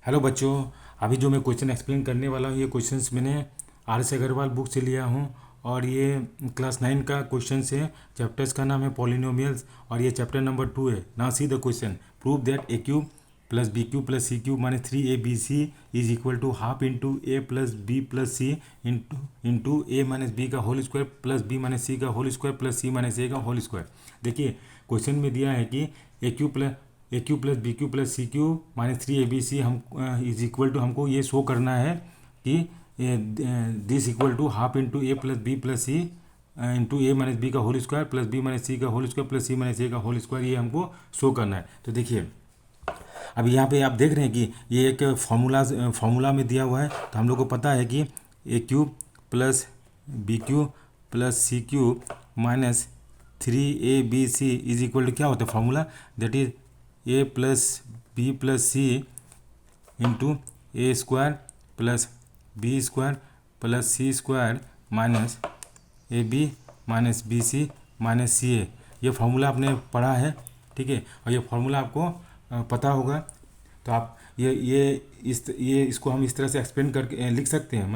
Hello बच्चों, अभी जो मैं क्वेश्चन एक्सप्लेन करने वाला हूँ ये क्वेश्चंस मैंने आर एस अग्रवाल बुक से लिया हूँ। और ये क्लास 9 का क्वेश्चन है। चैप्टर्स का नाम है पॉलिनोमियल्स और ये चैप्टर नंबर 2 है। Now see the question, prove that a cube plus b cube plus c cube minus 3abc is equal to half into A plus B plus c into a minus B का whole square plus b minus c का whole square plus c minus a का whole square. देखिए question में दिया है कि a cube plus b cube plus c cube minus 3abc हम is equal to, हमको ये शो करना है कि this equal to half into A plus B plus c into a minus B का whole square plus b minus c का whole square plus c minus a का whole square, ये हमको शो करना है। तो देखिए अब यहाँ पे आप देख रहे हैं कि ये एक फार्मूला में दिया हुआ है। तो हम लोग को पता है कि a cube plus b cube plus c cube minus 3abc is equal to क्या होता है formula, that is a plus B plus c into a square plus b square plus C square minus a b minus b c minus c a. ये formula आपने पढ़ा है, ठीक है, और ये फार्मूला आपको पता होगा। तो आप ये इसको हम इस तरह से एक्सप्लेन करके लिख सकते हैं।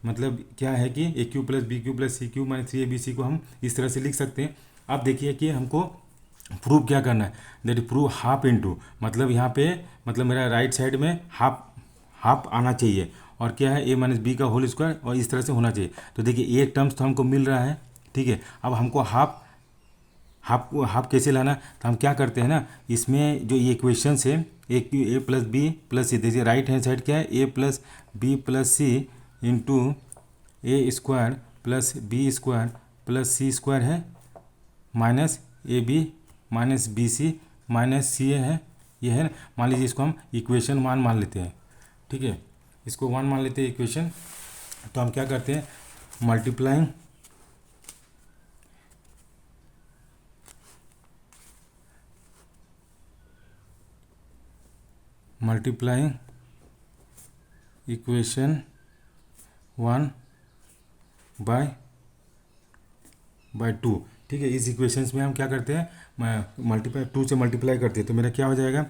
मतलब क्या है कि a cube plus b cube plus c cube minus 3abc को हम इस तरह से लिख सकते हैं। अब देखिए कि हमको प्रूव क्या करना है, दैट प्रूव हाफ इंटू, मतलब यहाँ पे मतलब मेरा राइट साइड में हाफ आना चाहिए और क्या है ए माइनस बी का होल स्क्वायर और इस तरह से होना चाहिए। तो देखिए एक टर्म्स तो हमको मिल रहा है, ठीक है। अब हमको हाफ कैसे लाना, तो हम क्या करते हैं ना, इसमें जो ये इक्वेशंस है a plus B plus c, देखिए राइट हैंड साइड क्या है a plus B plus c into a square plus b square plus C square है minus a b minus b c minus c a है, ये है। मान लीजिए इसको हम इक्वेशन 1 मान लेते हैं, ठीक है, इसको 1 मान लेते हैं इक्वेशन। तो हम क्या करते हैं, मल्टीप्लाइंग इक्वेशन 1 बाय 2, ठीक है। इस इक्वेशंस में हम क्या करते हैं, मल्टीप्लाई 2 से मल्टीप्लाई करते हैं। तो मेरा क्या हो जाएगा,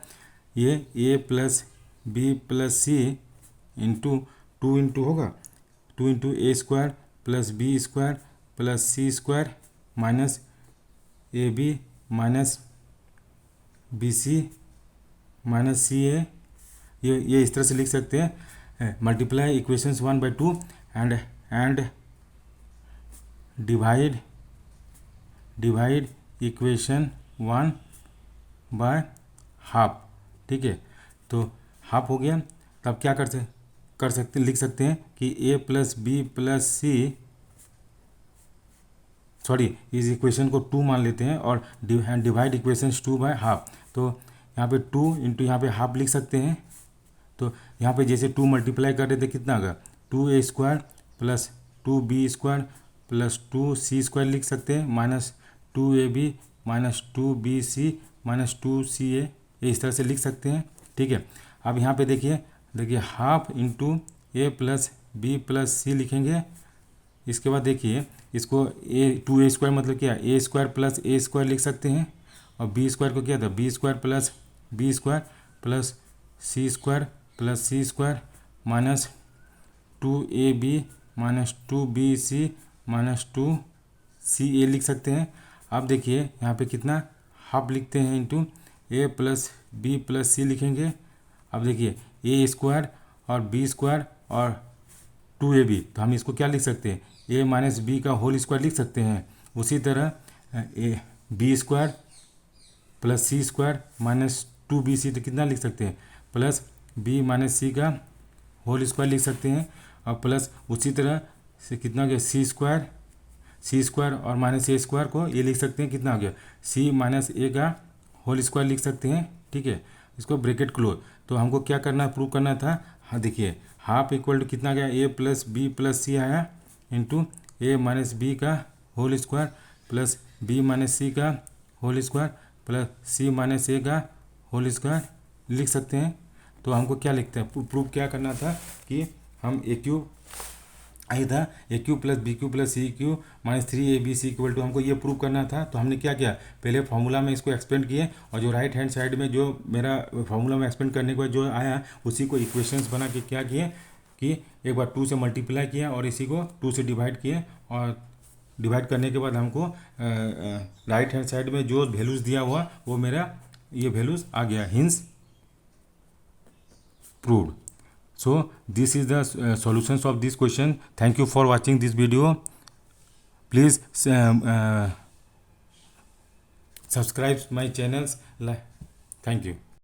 ये a plus B plus c into 2 into होगा 2 into a square plus b square plus C square minus a b minus b c minus c a. ये इस तरह से लिख सकते हैं, multiply equations 1 by 2 and divide equation 1 by half, ठीक है। तो हाफ हो गया। तब क्या लिख सकते हैं कि ए प्लस बी प्लस सी, सॉरी इस इक्वेशन को 2 मान लेते हैं और डिवाइड इक्वेशंस 2 बाय हाफ। तो यहाँ पे 2 इंटू यहाँ पे हाफ लिख सकते हैं। तो यहाँ पे जैसे 2 मल्टीप्लाई कर रहे थे कितना होगा, 2a square plus 2b square plus 2c square लिख सकते हैं minus 2ab minus 2bc minus 2ca, ये इस तरह से लिख सकते हैं, ठीक है। अब यहाँ पे देखिए हाफ इंटू ए प्लस बी प्लस सी लिखेंगे। इसके बाद देखिए इसको 2a स्क्वायर मतलब क्या, a square plus a square लिख सकते हैं और बी स्क्वायर को क्या था, b square plus b square plus सी स्क्वायर प्लस सी square minus 2ab minus 2bc minus 2ca लिख सकते हैं। अब देखिए यहाँ पे कितना हाफ लिखते हैं इंटू ए प्लस बी प्लस सी लिखेंगे। अब देखिए ए स्क्वायर और बी स्क्वायर और 2ab, तो हम इसको क्या लिख सकते हैं, ए माइनस बी का होल स्क्वायर लिख सकते हैं। उसी तरह A B square plus C square minus 2bc, तो कितना लिख सकते हैं, प्लस बी माइनस सी का होल स्क्वायर लिख सकते हैं। और प्लस उसी तरह से कितना हो गया, सी स्क्वायर और माइनस ए स्क्वायर को ये लिख सकते हैं, कितना हो गया, सी माइनस ए का होल स्क्वायर लिख सकते हैं, ठीक है। इसको ब्रैकेट क्लोज। तो हमको क्या करना, प्रूव करना था। हाँ देखिए हाफ इक्वल टू कितना गया, a plus B plus c आया इंटू ए माइनस बी का whole square plus b minus c का whole square plus c minus a का होल स्क्वायर लिख सकते हैं। तो हमको क्या लिखते हैं, प्रूफ क्या करना था कि हम ए क्यूब आई था a cube plus b cube plus c cube minus 3ab equal to, हमको ये प्रूव करना था। तो हमने क्या किया, पहले फार्मूला में इसको एक्सपेंड किए और जो राइट हैंड साइड में जो मेरा फार्मूला में एक्सपेंड करने के बाद जो आया उसी को इक्वेशंस बना के क्या किए कि एक बार 2 से मल्टीप्लाई किया और इसी को 2 से डिवाइड किए, और डिवाइड करने के बाद हमको राइट हैंड साइड में जो वैल्यूज़ दिया हुआ वो मेरा ये वैल्यूज़ आ गया, hints proved. So this is the solutions of this question. Thank you for watching this video. Please subscribe my channels. Thank you.